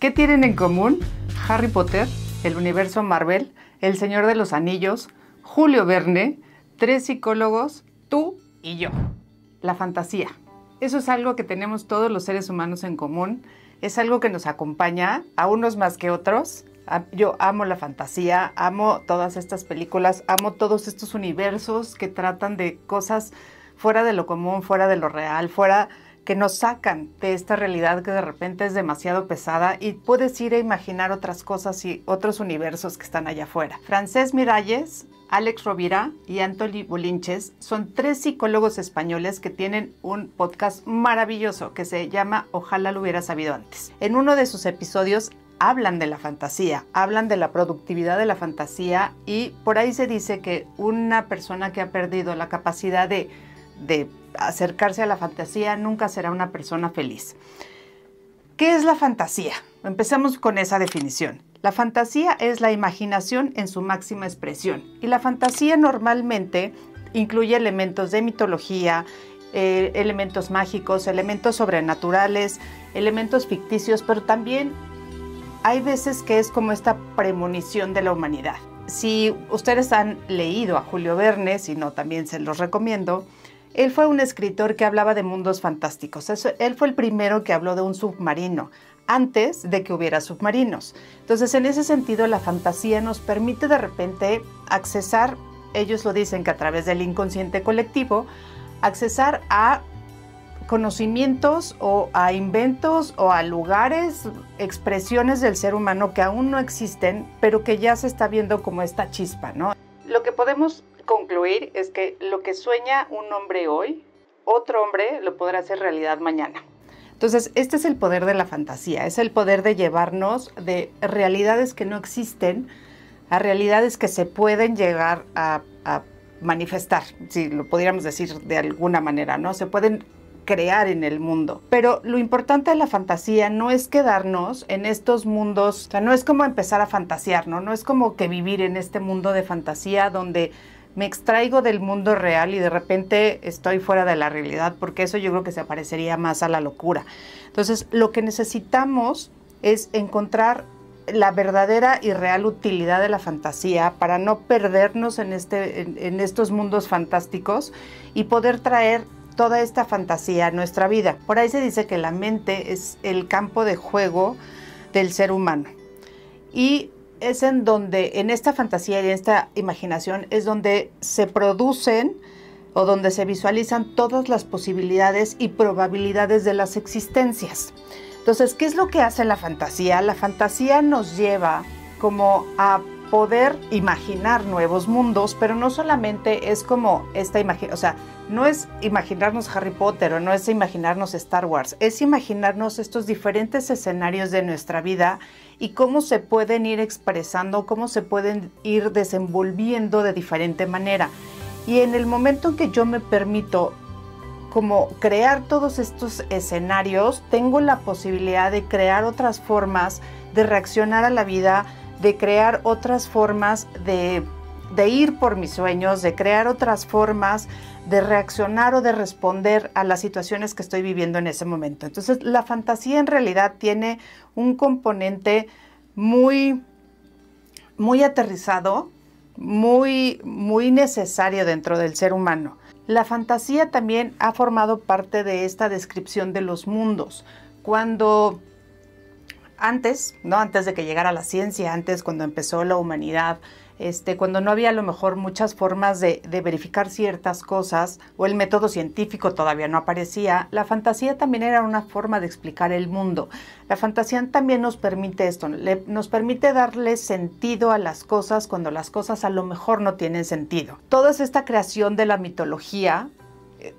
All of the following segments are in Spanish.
¿Qué tienen en común Harry Potter, el universo Marvel, El Señor de los Anillos, Julio Verne, tres psicólogos, tú y yo? La fantasía. Eso es algo que tenemos todos los seres humanos en común. Es algo que nos acompaña, a unos más que otros. Yo amo la fantasía, amo todas estas películas, amo todos estos universos que tratan de cosas fuera de lo común, fuera de lo real, que nos sacan de esta realidad que de repente es demasiado pesada y puedes ir a imaginar otras cosas y otros universos que están allá afuera. Francesc Miralles, Alex Rovira y Antoni Bolinches son tres psicólogos españoles que tienen un podcast maravilloso que se llama Ojalá lo hubiera sabido antes. En uno de sus episodios hablan de la fantasía, hablan de la productividad de la fantasía y por ahí se dice que una persona que ha perdido la capacidad de acercarse a la fantasía nunca será una persona feliz. ¿Qué es la fantasía? Empecemos con esa definición. La fantasía es la imaginación en su máxima expresión y la fantasía normalmente incluye elementos de mitología, elementos mágicos, elementos sobrenaturales, elementos ficticios, pero también hay veces que es como esta premonición de la humanidad. Si ustedes han leído a Julio Verne, si no también se los recomiendo, él fue un escritor que hablaba de mundos fantásticos. Él fue el primero que habló de un submarino, antes de que hubiera submarinos. Entonces, en ese sentido, la fantasía nos permite de repente accesar, ellos lo dicen que a través del inconsciente colectivo, accesar a conocimientos o a inventos o a lugares, expresiones del ser humano que aún no existen, pero que ya se está viendo como esta chispa, ¿no? Lo que podemos concluir es que lo que sueña un hombre hoy, otro hombre lo podrá hacer realidad mañana. Entonces, este es el poder de la fantasía, es el poder de llevarnos de realidades que no existen a realidades que se pueden llegar a manifestar, si lo pudiéramos decir de alguna manera, ¿no? Se pueden crear en el mundo. Pero lo importante de la fantasía no es quedarnos en estos mundos, o sea, no es como empezar a fantasear, ¿no? No es como que vivir en este mundo de fantasía donde me extraigo del mundo real y de repente estoy fuera de la realidad, porque eso yo creo que se parecería más a la locura. Entonces, lo que necesitamos es encontrar la verdadera y real utilidad de la fantasía para no perdernos en estos mundos fantásticos y poder traer toda esta fantasía a nuestra vida. Por ahí se dice que la mente es el campo de juego del ser humano. Y es en donde, en esta fantasía y en esta imaginación, es donde se producen o donde se visualizan todas las posibilidades y probabilidades de las existencias. Entonces, ¿qué es lo que hace la fantasía? La fantasía nos lleva como a poder imaginar nuevos mundos, pero no solamente es como esta imaginación, o sea, no es imaginarnos Harry Potter o no es imaginarnos Star Wars, es imaginarnos estos diferentes escenarios de nuestra vida y cómo se pueden ir expresando, cómo se pueden ir desenvolviendo de diferente manera. Y en el momento en que yo me permito como crear todos estos escenarios, tengo la posibilidad de crear otras formas de reaccionar a la vida, de crear otras formas de ir por mis sueños, de crear otras formas de reaccionar o de responder a las situaciones que estoy viviendo en ese momento. Entonces, la fantasía en realidad tiene un componente muy aterrizado, muy necesario dentro del ser humano. La fantasía también ha formado parte de esta descripción de los mundos. Cuando antes de que llegara la ciencia, cuando empezó la humanidad, cuando no había a lo mejor muchas formas de verificar ciertas cosas o el método científico todavía no aparecía, la fantasía también era una forma de explicar el mundo. La fantasía también nos permite esto, nos permite darle sentido a las cosas cuando las cosas a lo mejor no tienen sentido. Toda esta creación de la mitología,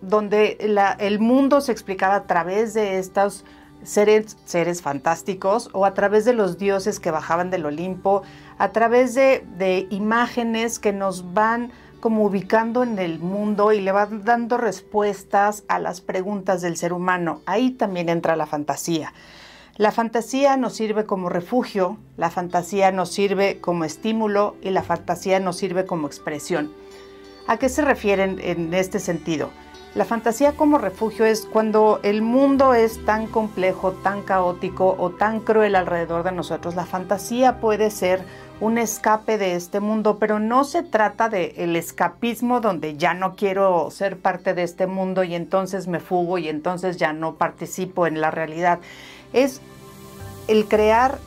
donde el mundo se explicaba a través de estos seres fantásticos o a través de los dioses que bajaban del Olimpo, a través de imágenes que nos van como ubicando en el mundo y le van dando respuestas a las preguntas del ser humano. Ahí también entra la fantasía. La fantasía nos sirve como refugio, la fantasía nos sirve como estímulo y la fantasía nos sirve como expresión. ¿A qué se refieren en este sentido? La fantasía como refugio es cuando el mundo es tan complejo, tan caótico o tan cruel alrededor de nosotros. La fantasía puede ser un escape de este mundo, pero no se trata del escapismo donde ya no quiero ser parte de este mundo y entonces me fugo y entonces ya no participo en la realidad. Es el crear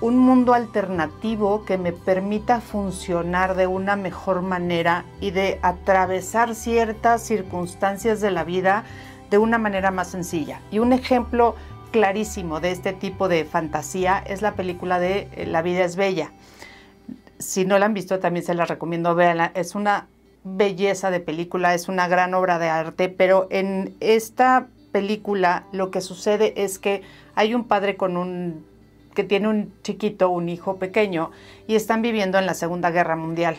un mundo alternativo que me permita funcionar de una mejor manera y de atravesar ciertas circunstancias de la vida de una manera más sencilla. Y un ejemplo clarísimo de este tipo de fantasía es la película de La vida es bella. Si no la han visto, también se la recomiendo, véanla. Es una belleza de película, es una gran obra de arte, pero en esta película lo que sucede es que hay un padre que tiene un chiquito, un hijo pequeño, y están viviendo en la Segunda Guerra Mundial.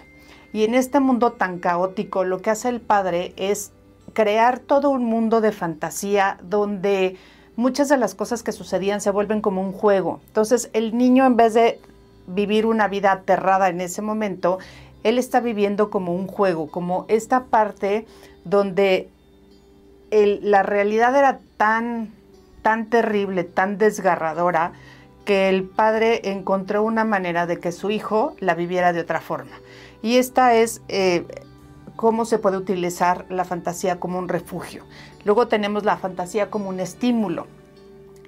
Y en este mundo tan caótico, lo que hace el padre es crear todo un mundo de fantasía donde muchas de las cosas que sucedían se vuelven como un juego. Entonces el niño, en vez de vivir una vida aterrada en ese momento, él está viviendo como un juego, como esta parte donde la realidad era tan terrible, tan desgarradora, que el padre encontró una manera de que su hijo la viviera de otra forma. Y esta es cómo se puede utilizar la fantasía como un refugio. Luego tenemos la fantasía como un estímulo.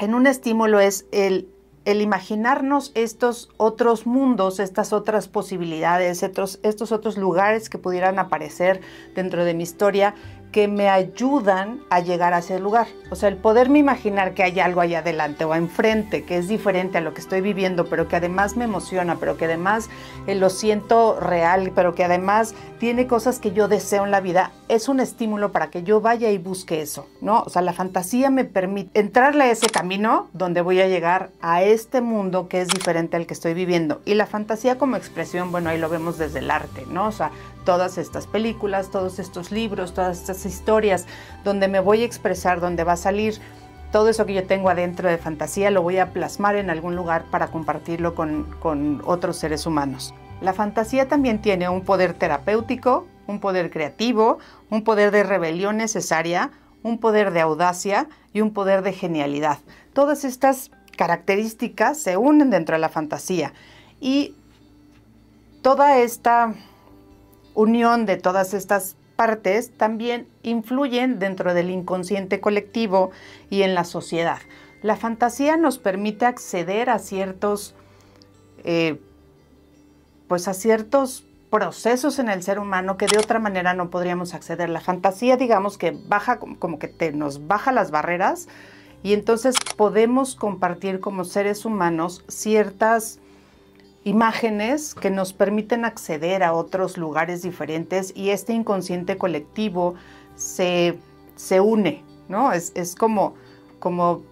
En un estímulo es el imaginarnos estos otros mundos, estas otras posibilidades, estos otros lugares que pudieran aparecer dentro de mi historia, que me ayudan a llegar a ese lugar. O sea, el poderme imaginar que hay algo allá adelante o enfrente que es diferente a lo que estoy viviendo, pero que además me emociona, pero que además lo siento real, pero que además tiene cosas que yo deseo en la vida, es un estímulo para que yo vaya y busque eso, ¿no? O sea, la fantasía me permite entrarle a ese camino donde voy a llegar a este mundo que es diferente al que estoy viviendo. Y la fantasía como expresión, bueno, ahí lo vemos desde el arte, ¿no? O sea, todas estas películas, todos estos libros, todas estas historias donde me voy a expresar, donde va a salir todo eso que yo tengo adentro de fantasía, lo voy a plasmar en algún lugar para compartirlo con otros seres humanos. La fantasía también tiene un poder terapéutico, un poder creativo, un poder de rebelión necesaria, un poder de audacia y un poder de genialidad. Todas estas características se unen dentro de la fantasía y toda esta unión de todas estas partes también influyen dentro del inconsciente colectivo y en la sociedad. La fantasía nos permite acceder a ciertos procesos en el ser humano que de otra manera no podríamos acceder. La fantasía, digamos que baja, como que nos baja las barreras y entonces podemos compartir como seres humanos ciertas imágenes que nos permiten acceder a otros lugares diferentes y este inconsciente colectivo se une, ¿no? Es como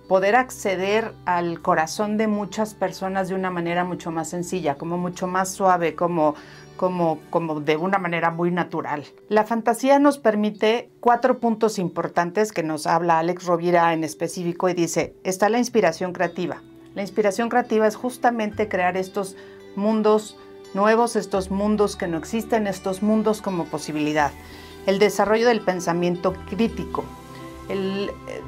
poder acceder al corazón de muchas personas de una manera mucho más sencilla, como mucho más suave, como de una manera muy natural. La fantasía nos permite 4 puntos importantes que nos habla Alex Rovira en específico y dice, está la inspiración creativa. La inspiración creativa es justamente crear estos mundos nuevos, estos mundos que no existen, estos mundos como posibilidad. El desarrollo del pensamiento crítico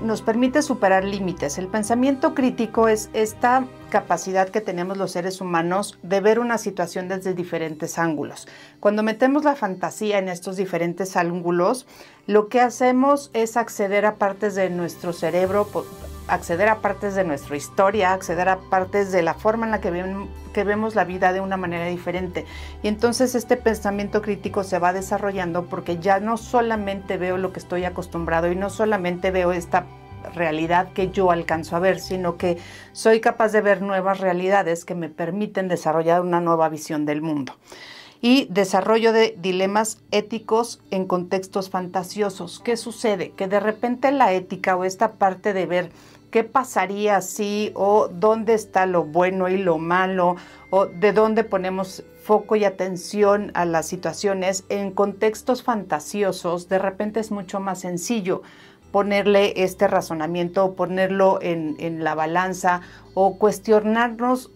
nos permite superar límites. El pensamiento crítico es esta capacidad que tenemos los seres humanos de ver una situación desde diferentes ángulos. Cuando metemos la fantasía en estos diferentes ángulos, lo que hacemos es acceder a partes de nuestro cerebro, acceder a partes de nuestra historia, acceder a partes de la forma en la que vemos la vida de una manera diferente. Y entonces este pensamiento crítico se va desarrollando porque ya no solamente veo lo que estoy acostumbrado y no solamente veo esta realidad que yo alcanzo a ver, sino que soy capaz de ver nuevas realidades que me permiten desarrollar una nueva visión del mundo. Y desarrollo de dilemas éticos en contextos fantasiosos. ¿Qué sucede? Que de repente la ética o esta parte de ver qué pasaría si o dónde está lo bueno y lo malo o de dónde ponemos foco y atención a las situaciones en contextos fantasiosos, de repente es mucho más sencillo ponerle este razonamiento o ponerlo en la balanza o cuestionarnos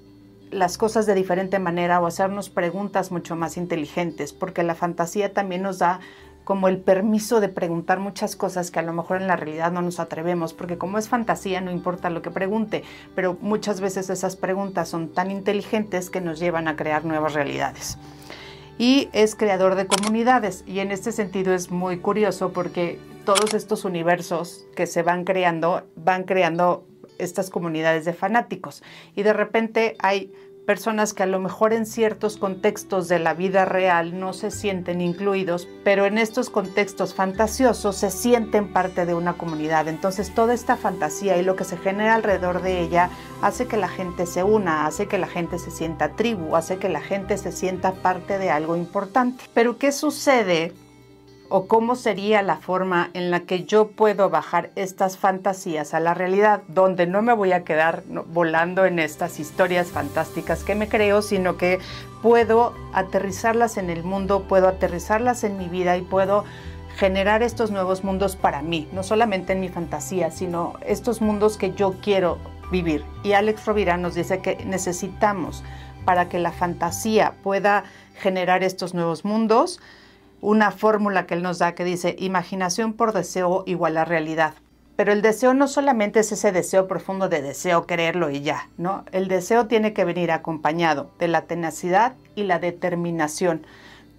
las cosas de diferente manera o hacernos preguntas mucho más inteligentes, porque la fantasía también nos da como el permiso de preguntar muchas cosas que a lo mejor en la realidad no nos atrevemos, porque como es fantasía no importa lo que pregunte, pero muchas veces esas preguntas son tan inteligentes que nos llevan a crear nuevas realidades. Y es creador de comunidades, y en este sentido es muy curioso porque todos estos universos que se van creando estas comunidades de fanáticos, y de repente hay personas que a lo mejor en ciertos contextos de la vida real no se sienten incluidos, pero en estos contextos fantasiosos se sienten parte de una comunidad. Entonces toda esta fantasía y lo que se genera alrededor de ella hace que la gente se una, hace que la gente se sienta tribu, hace que la gente se sienta parte de algo importante. Pero ¿qué sucede? ¿O cómo sería la forma en la que yo puedo bajar estas fantasías a la realidad, donde no me voy a quedar volando en estas historias fantásticas que me creo, sino que puedo aterrizarlas en el mundo, puedo aterrizarlas en mi vida y puedo generar estos nuevos mundos para mí, no solamente en mi fantasía, sino estos mundos que yo quiero vivir? Y Alex Rovira nos dice que necesitamos, para que la fantasía pueda generar estos nuevos mundos, una fórmula que él nos da que dice: imaginación por deseo igual a realidad. Pero el deseo no solamente es ese deseo profundo de deseo quererlo y ya, ¿no? El deseo tiene que venir acompañado de la tenacidad y la determinación.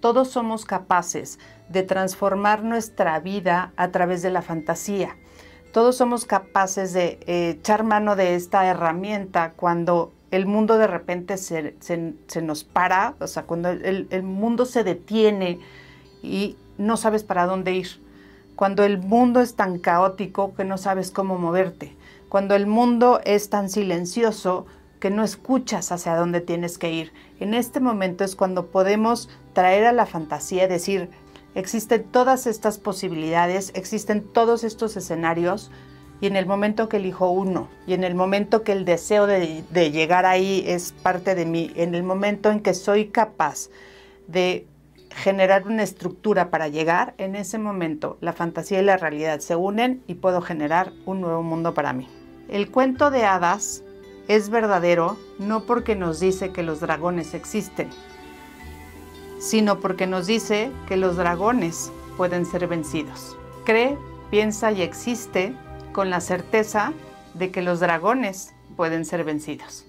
Todos somos capaces de transformar nuestra vida a través de la fantasía. Todos somos capaces de echar mano de esta herramienta cuando el mundo de repente se nos para, o sea, cuando el mundo se detiene y no sabes para dónde ir, cuando el mundo es tan caótico que no sabes cómo moverte, cuando el mundo es tan silencioso que no escuchas hacia dónde tienes que ir. En este momento es cuando podemos traer a la fantasía y decir: existen todas estas posibilidades, existen todos estos escenarios, y en el momento que elijo uno, y en el momento que el deseo de llegar ahí es parte de mí, en el momento en que soy capaz de generar una estructura para llegar, en ese momento la fantasía y la realidad se unen y puedo generar un nuevo mundo para mí. El cuento de hadas es verdadero no porque nos dice que los dragones existen, sino porque nos dice que los dragones pueden ser vencidos. Cree, piensa y existe con la certeza de que los dragones pueden ser vencidos.